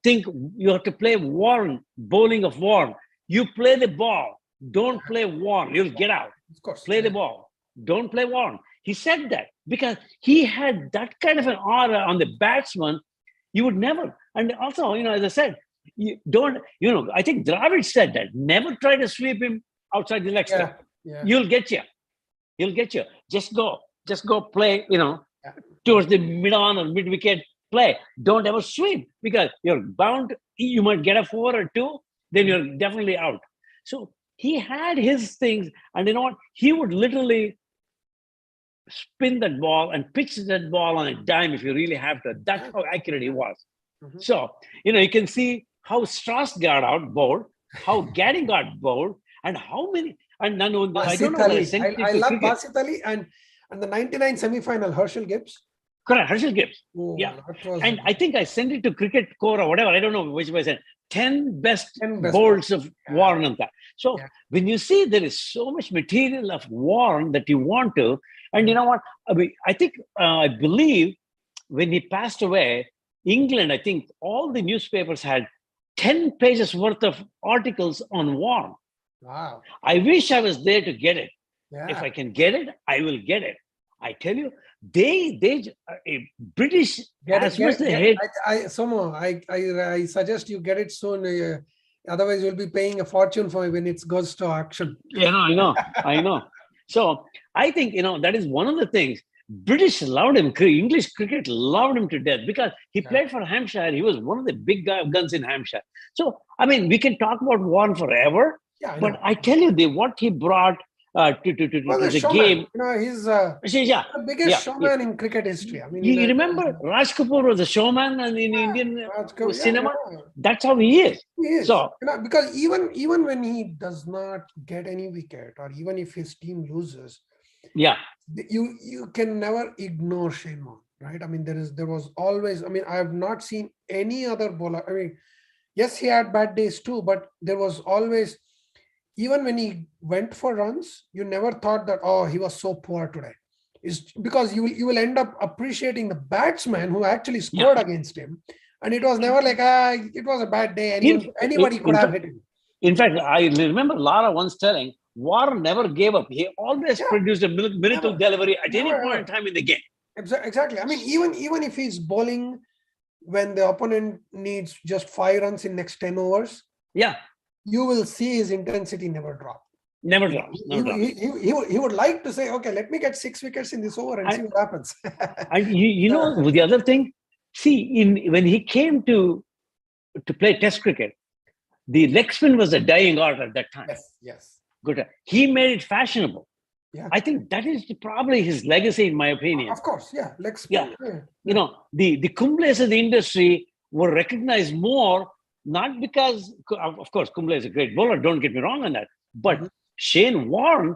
think you have to play Warne, bowling of Warne. You play the ball. Don't play Warne. You'll get out. Of course. Play the ball. Don't play Warne. He said that because he had that kind of an aura on the batsman. You would never. And also, as I said, You don't, I think Dravid said that. Never try to sweep him outside the leg stump. Yeah. You'll get you. He'll get you. Just go play, Yeah. towards the mid-on or mid-wicket play. Don't ever sweep because you're bound. You might get a 4 or 2, then you're definitely out. So he had his things, and you know what? He would literally spin that ball and pitch that ball on a dime if you really have to. That's how accurate he was. Mhm. So, you can see how Strauss got out bowled, how Gaddy got bowled, and how many. And I don't know. I sent it I to love cricket. Basit Ali and the 99 semi-final, Herschel Gibbs. Correct, Herschel Gibbs. Oh, Yeah. that was And I think I sent it to Cricket Core or whatever. I don't know which way I sent. 10 best 10 best bowls of Yeah. Warne and that. So Yeah. when you see there is so much material of Warne that you want to, and you know what? I think, I believe when he passed away, England, I think all the newspapers had 10 pages worth of articles on Warne. Wow. I wish I was there to get it. Yeah. If I can get it, I will get it. I tell you, British, as much they hate. Somo, I suggest you get it soon. Otherwise, you'll be paying a fortune for it when it goes to auction. I know. So I think, that is one of the things. British loved him. English cricket loved him to death because he played for Hampshire. He was one of the big guns in Hampshire. So, we can talk about Warne forever. Yeah, but I tell you, what he brought to the game. He's the biggest showman in cricket history. You remember Raj Kapoor was a showman in Indian cinema? That's how he is. He is. So, because even when he does not get any wicket, or even if his team loses, you can never ignore Shane Warne, right? There was always. I have not seen any other bowler. Yes, he had bad days too, but there was always. Even when he went for runs, you never thought that, he was so poor today. It's because you will end up appreciating the batsman who actually scored against him. And it was never like, it was a bad day. Anybody could have hit him. In fact, I remember Lara once telling, Warne never gave up. He always produced a miracle delivery at any point in time in the game. Exactly. Even if he's bowling when the opponent needs just 5 runs in next 10 overs. Yeah. You will see his intensity never drop. Never drop. He would like to say, okay, let me get 6 wickets in this over and see what happens. And the other thing, when he came to play Test cricket, the leg spin was a dying art at that time. Yes. Good. He made it fashionable. Yeah. I think that is probably his legacy, in my opinion. Of course, yeah. Leg spin. Yeah. The Kumble's of the industry were recognized more. Not because, of course, Kumble is a great bowler, don't get me wrong on that. But Shane Warne,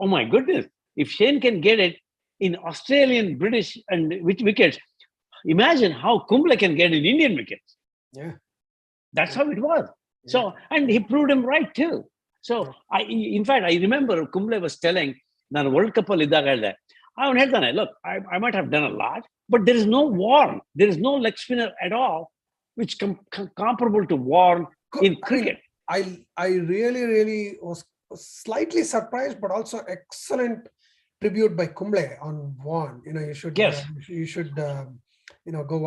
oh my goodness, if Shane can get it in Australian, British, and which wickets, imagine how Kumble can get in Indian wickets. Yeah. That's how it was. So, and he proved him right too. So, in fact, I remember Kumble was telling, ನಾನು World Cup ಅಲ್ಲಿ ಇದ್ದಾಗ ಹೇಳಿದೆ, ಅವನು ಹೇಳ್ತಾನೆ, look, I might have done a lot, but there is no Warne. There is no leg spinner at all which comparable to Warne in cricket. I really was slightly surprised, but also excellent tribute by Kumble on Warne. You should go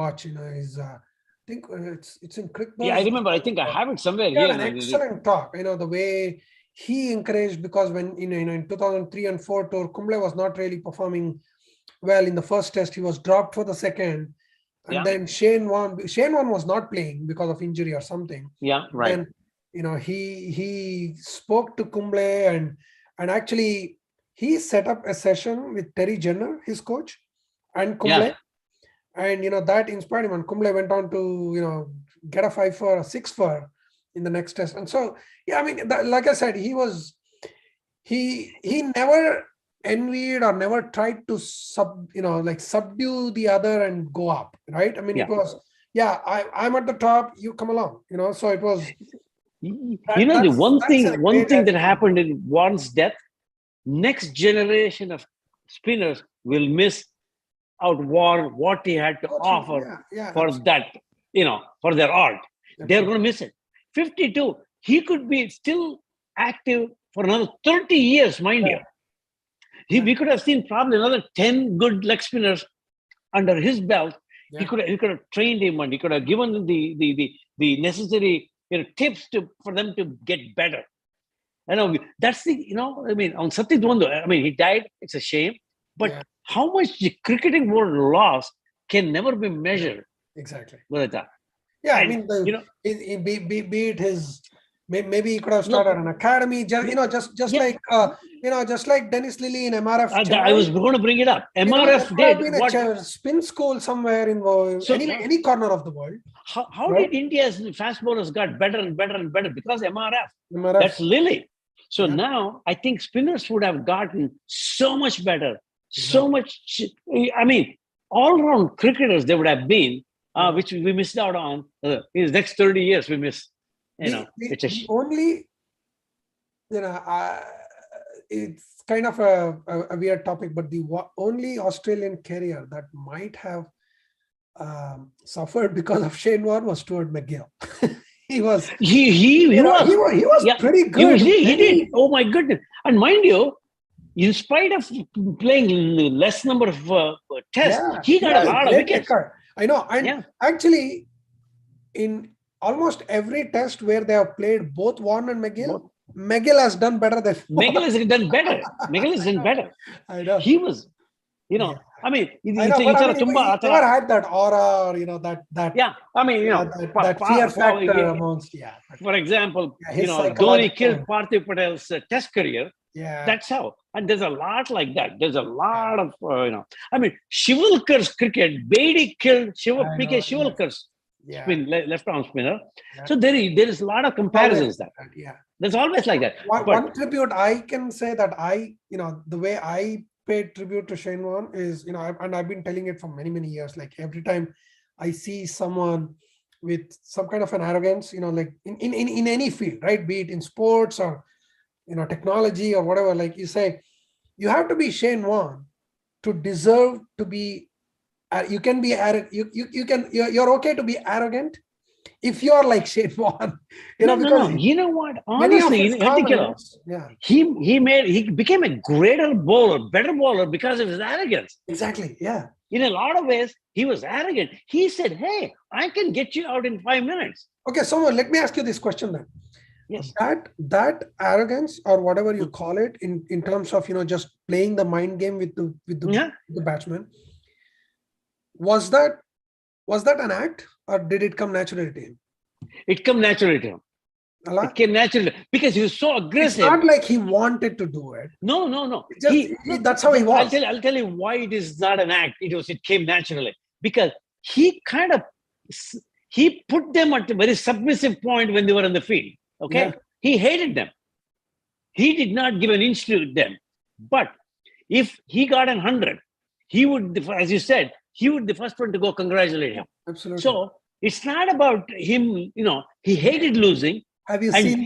watch. His I think it's in cricket. Yeah, I remember. I think I have it somewhere here. An excellent talk. The way he encouraged, because when in 2003 and 4 tour, Kumble was not really performing well in the first test. He was dropped for the second. And then Shane Warne was not playing because of injury or something. Yeah, right. And he spoke to Kumble and actually he set up a session with Terry Jenner, his coach, and Kumble. And that inspired him. And Kumble went on to get a 5 for, a 6 for in the next test. And so like I said, he never envied or never tried to subdue the other and go up, right? It was I'm at the top, you come along, so it was the one thing that happened in Warne's death, next generation of spinners will miss out Warne, what he had to offer for that, for their art. They're going to miss it. 52, he could be still active for another 30 years, mind you. We could have seen probably another 10 good leg spinners under his belt. He could have trained him, and he could have given him the necessary tips for them to get better. That's the I mean, on Satish Dhwando, I mean, he died. It's a shame, but how much the cricketing world lost can never be measured. Exactly. With that. Yeah, And, I mean, be it his. Maybe he could have started an academy, just like Dennis Lilly in MRF. I was going to bring it up. MRF did what a spin school somewhere in any corner of the world. How did India's fast bowlers got better and better and better? Because MRF. That's Lilly. So now I think spinners would have gotten so much better, so much. I mean, all round cricketers they would have been, which we missed out on. In the next 30 years, we missed. Only, it's kind of a weird topic, but the only Australian carrier that might have suffered because of Shane Warne was Stuart McGill. He was pretty good. He did. Oh my goodness! And mind you, in spite of playing less number of tests, he got a lot of wickets. I know, and actually, in almost every test where they have played both Warne and McGill, McGill has done better than McGill has done better. McGill has done better. I know. He was, I mean, he never had that aura, or that. Yeah, I mean, that fear factor amongst. For example, Dhoni killed Parthiv Patel's test career. Yeah, that's how. And there's a lot like that. There's a lot of, I mean, Shivulkar's cricket. Beatty killed PK Shivulkar's left arm spinner. Yeah. So there is a lot of comparisons there. There's always like that. One tribute I can say that the way I paid tribute to Shane Warne is, and I've been telling it for many, many years, like every time I see someone with some kind of an arrogance, like in any field, right? Be it in sports or, technology or whatever, like you say, you have to be Shane Warne to deserve to be, you can be arrogant, you're okay to be arrogant if you're like Shane Warne. No. You know what? Honestly, in particular, he became a greater bowler, better bowler because of his arrogance. Exactly. Yeah. In a lot of ways, he was arrogant. He said, "Hey, I can get you out in 5 minutes." Okay, so let me ask you this question then. Yes. That arrogance, or whatever you call it, in terms of just playing the mind game with the batsman, was that an act, or did it come naturally to him? It came naturally to him. It came naturally because he was so aggressive. It's not like he wanted to do it. No. That's how he was. I'll tell you why it is not an act. It came naturally because he put them at a very submissive point when they were in the field. Okay, he hated them. He did not give an inch to them. But if he got 100, he would, as you said, he would be the first one to go congratulate him. Absolutely. So it's not about him. He hated losing. Have you seen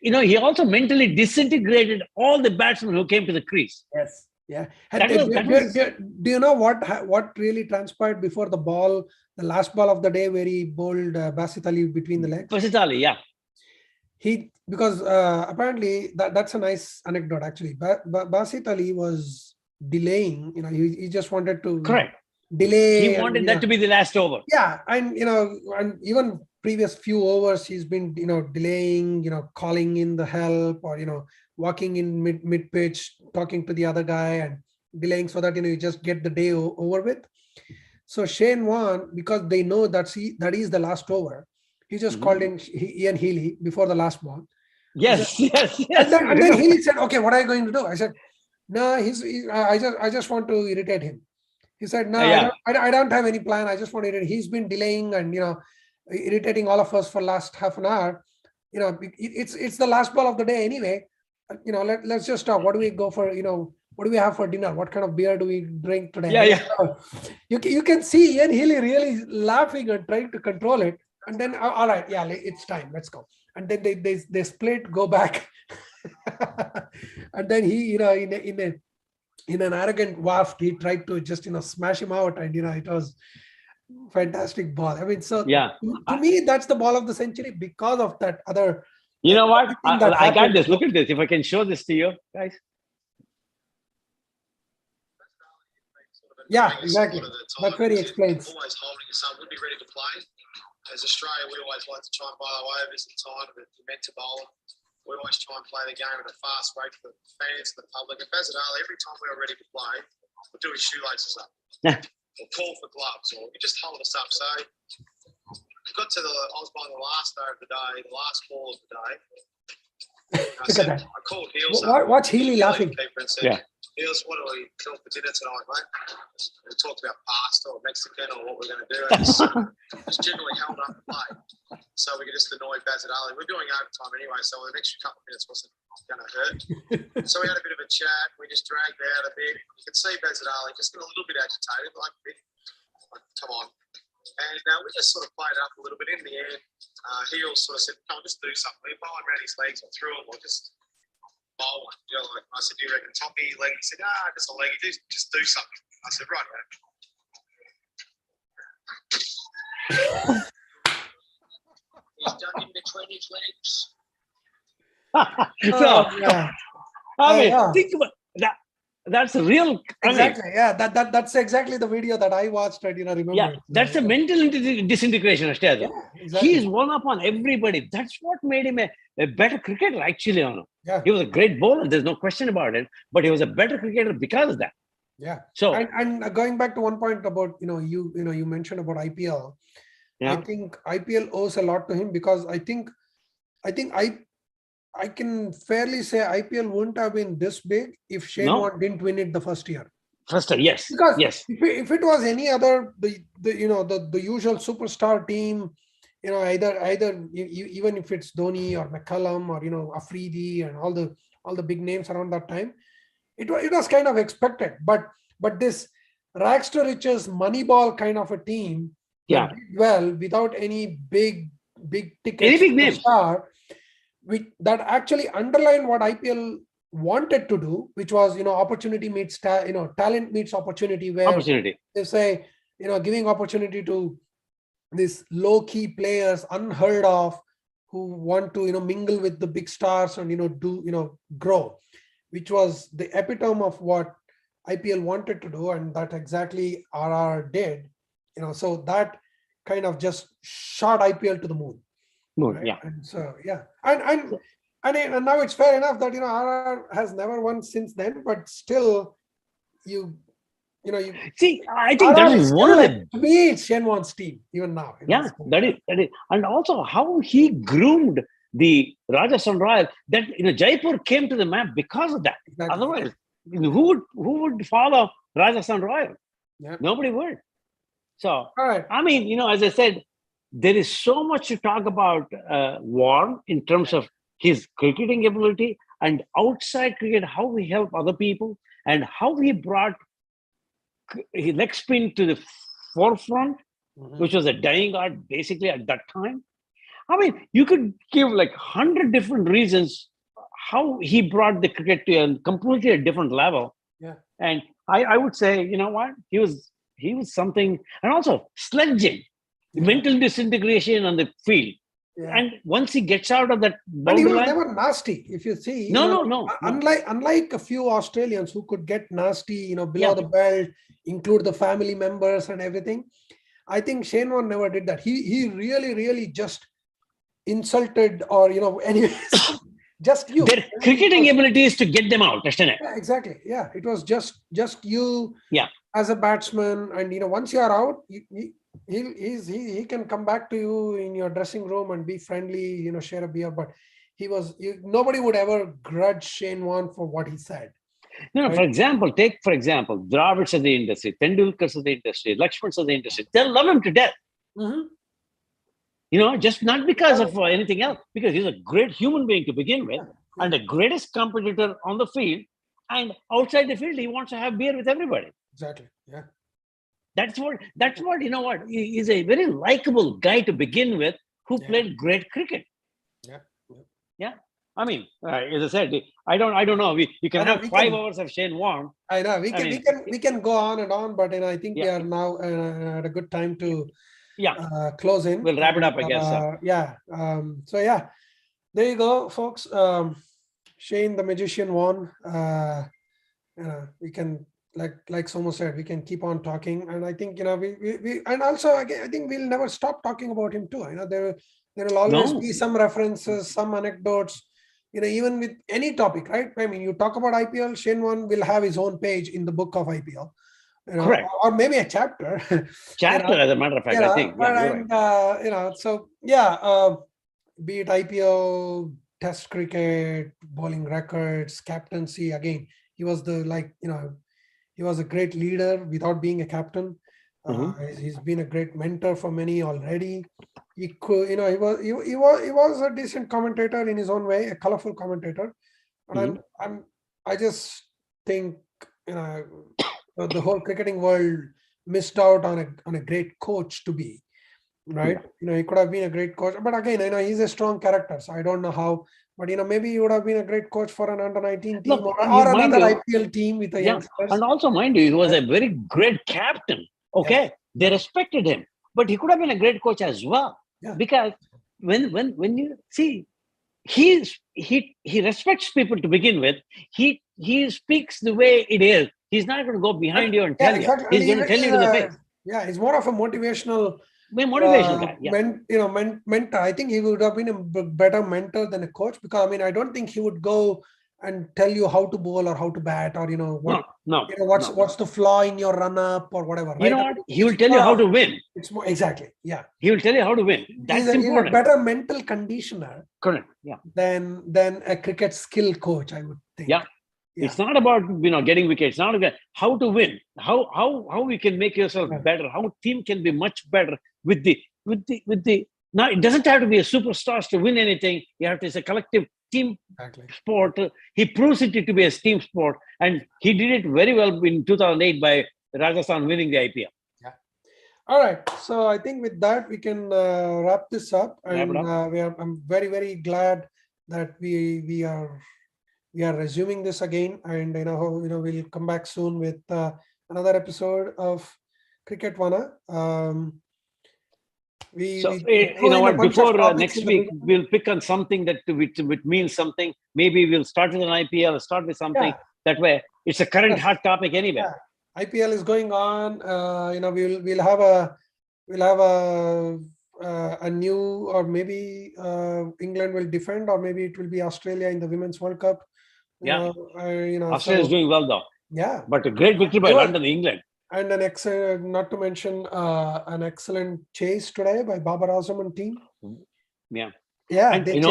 he also mentally disintegrated all the batsmen who came to the crease. Yes. Yeah. Do you know what really transpired before the last ball of the day, where he bowled Basit Ali between the legs? Basit Ali, yeah. Because apparently that's a nice anecdote actually. Basit Ali was delaying. He just wanted to delay. He wanted that to be the last over. Yeah, and and even previous few overs he's been delaying, calling in the help, or walking in mid pitch, talking to the other guy and delaying so that you just get the day over with. So Shane Warne, because they know that is the last over, he just called in Ian Healy before the last ball. Yes. And then Healy said, "Okay, what are you going to do?" I said, "No, I just want to irritate him." He said, "No, I don't have any plan. I just want to irritate. He's been delaying and irritating all of us for last half an hour. It's the last ball of the day anyway. Let's just talk. What do we go for? What do we have for dinner? What kind of beer do we drink today?" Yeah. You can see Ian Healy really laughing and trying to control it. And then, all right, it's time. Let's go. And then they split, go back, and then he, in an arrogant waft, he tried to just smash him out, and it was fantastic ball. I mean, so to me, that's the ball of the century because of that other. You know what? I got this. Look at this. If I can show this to you guys. Yeah, exactly. That's where he explains. Always holding us up. We'd be ready to play. As Australia, we always like to try and buy our overs in time that you're meant to bowl. We always try and play the game at a fast rate for the fans and the public. And Bazadale, every time we were ready to play, we'd do his shoelaces up. Or call for gloves, or he'd just hold us up. So we got to I was by the last day of the day, the last ball of the day. Look at that. I called Heels up. Watch Healy laughing. And said, Heels, what do we kill for dinner tonight, mate? We talked about pasta or Mexican or what we're going to do. And just generally held up and played. So we could just annoy Bazadale. We're doing overtime anyway, so the next couple of minutes wasn't going to hurt. So we had a bit of a chat. We just dragged out a bit. You could see Bazadale just got a little bit agitated, like, come on. And we just sort of played it up a little bit. In the end, Heels sort of said, come on, just do something. We bowled around his legs or threw him or just bowl one. You know, like I said, do you reckon toppy, leg? He said, just a leg. Just do something. I said, right, man. He's done in between his legs. I mean, think about that. That's a real exactly. That's exactly the video that I watched. And remember. Yeah, that's a mental disintegration. Exactly. He is one up on everybody. That's what made him a better cricketer. Actually, yeah. He was a great bowler. There's no question about it. But he was a better cricketer because of that. Yeah. So and going back to one point about you mentioned about IPL. Yeah. I think IPL owes a lot to him because I think I can fairly say IPL wouldn't have been this big if Shane Warne didn't win it the first year. First year, yes. Because yes. if it was any other the usual superstar team, either even if it's Dhoni or McCallum or Afridi and all the big names around that time, it was kind of expected. But this rags to riches Moneyball kind of a team, did well without any big ticket, any big name star, that actually underlined what IPL wanted to do, which was opportunity meets talent meets opportunity, where they say giving opportunity to these low-key players, unheard of, who want to mingle with the big stars and grow, which was the epitome of what IPL wanted to do, and that exactly RR did. So that kind of just shot IPL to the moon. Right? Yeah. And so and now it's fair enough that RR has never won since then, but still you see, I think that is one of the, to me, it's Shane Warne's team even now. Yeah, that is, and also how he groomed the Rajasthan Royals. That Jaipur came to the map because of that. Exactly. Otherwise, who would follow Rajasthan Royals? Yeah. Nobody would. So, all right. I mean, as I said, there is so much to talk about Warne in terms of his cricketing ability and outside cricket, how he helped other people and how he brought his leg spin to the forefront, which was a dying art basically at that time. I mean, you could give like 100 different reasons how he brought the cricket to a completely different level. Yeah. And I would say, what? He was something, and also sledging, mental disintegration on the field. Yeah. And once he gets out of that boundary he was line, never nasty. If you see, no. Unlike a few Australians who could get nasty, below the belt, include the family members and everything, I think Shane Warne never did that. He really just insulted or anyways, just you. Their cricketing ability is to get them out. Yeah, exactly. Yeah, it was just you. Yeah. As a batsman, and once you are out, he can come back to you in your dressing room and be friendly, share a beer. But nobody would ever grudge Shane Warne for what he said. No, right? Take for example, Dravids of the industry, Tendulkars of the industry, Lakshmans of the industry. They'll love him to death. Just not because of anything else, because he's a great human being to begin with, and the greatest competitor on the field. And outside the field, he wants to have beer with everybody. Exactly. Yeah. That's what he's a very likable guy to begin with, who played great cricket. Yeah. I mean, as I said, I don't know. You can have 5 hours of Shane Warne. I know we can go on and on, but I think we are now at a good time to close in. We'll wrap it up, I guess. So there you go, folks. Shane the Magician Warne. We can like Somo said, we can keep on talking, and I think we and also again I think we'll never stop talking about him too. There will always No. be some references, some anecdotes. Even with any topic, right? I mean, you talk about IPL, Shane Warne will have his own page in the book of IPL, Correct. or maybe a chapter. Chapter, as a matter of fact, I think. Yeah, you're right. So yeah, be it IPL, Test cricket, bowling records, captaincy. Again, he was he was a great leader without being a captain. He's been a great mentor for many already. He could, he was a decent commentator in his own way, a colorful commentator. And I just think the whole cricketing world missed out on a great coach to be. Right, he could have been a great coach, but again, he's a strong character, so I don't know how. But maybe he would have been a great coach for an under-19 team. Look, or another IPL team with the youngsters. And also, mind you, he was a very great captain. Okay, they respected him, but he could have been a great coach as well. Yeah. Because when you see, he respects people to begin with. He speaks the way it is. He's not going to go behind you and tell you. He's going to tell you to the face. Yeah, he's more of a motivational guy. Yeah. Mentor. I think he would have been a better mentor than a coach, because I don't think he would go and tell you how to bowl or how to bat, or what's the flaw in your run up or whatever. You know what? He will tell you how to win. It's more exactly. Yeah. He will tell you how to win. That's important. He's a better mental conditioner. Correct. Yeah. Than a cricket skill coach, I would think. Yeah. It's not about getting wickets. It's not about how to win. How we can make yourself better. How team can be much better with the. Now it doesn't have to be a superstars to win anything. It's a collective team sport. He proves it to be a team sport, and he did it very well in 2008 by Rajasthan winning the IPL. Yeah. All right. So I think with that we can wrap this up, and I'm very, very glad that we are resuming this again, and we'll come back soon with another episode of Cricket Warne. Before next week, we'll pick on something that which means something. Maybe we'll start with an IPL, start with something. That way, it's a current hot topic anyway. Yeah. IPL is going on. We'll have a new, or maybe England will defend, or maybe it will be Australia in the Women's World Cup. Australia is doing well though. Yeah, but a great victory by London, England. And an excellent, not to mention an excellent chase today by Babar Azam and team. Yeah. Yeah. And did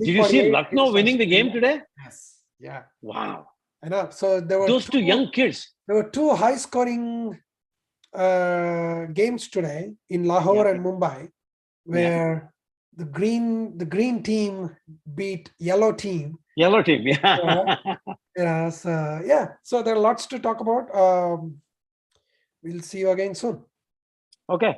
you see Lucknow winning the game today? Yes. Yeah. Wow. I know. So there were those two young kids. There were two high-scoring games today in Lahore and Mumbai, where the green team beat yellow team. Yellow team, So there are lots to talk about. We'll see you again soon. Okay.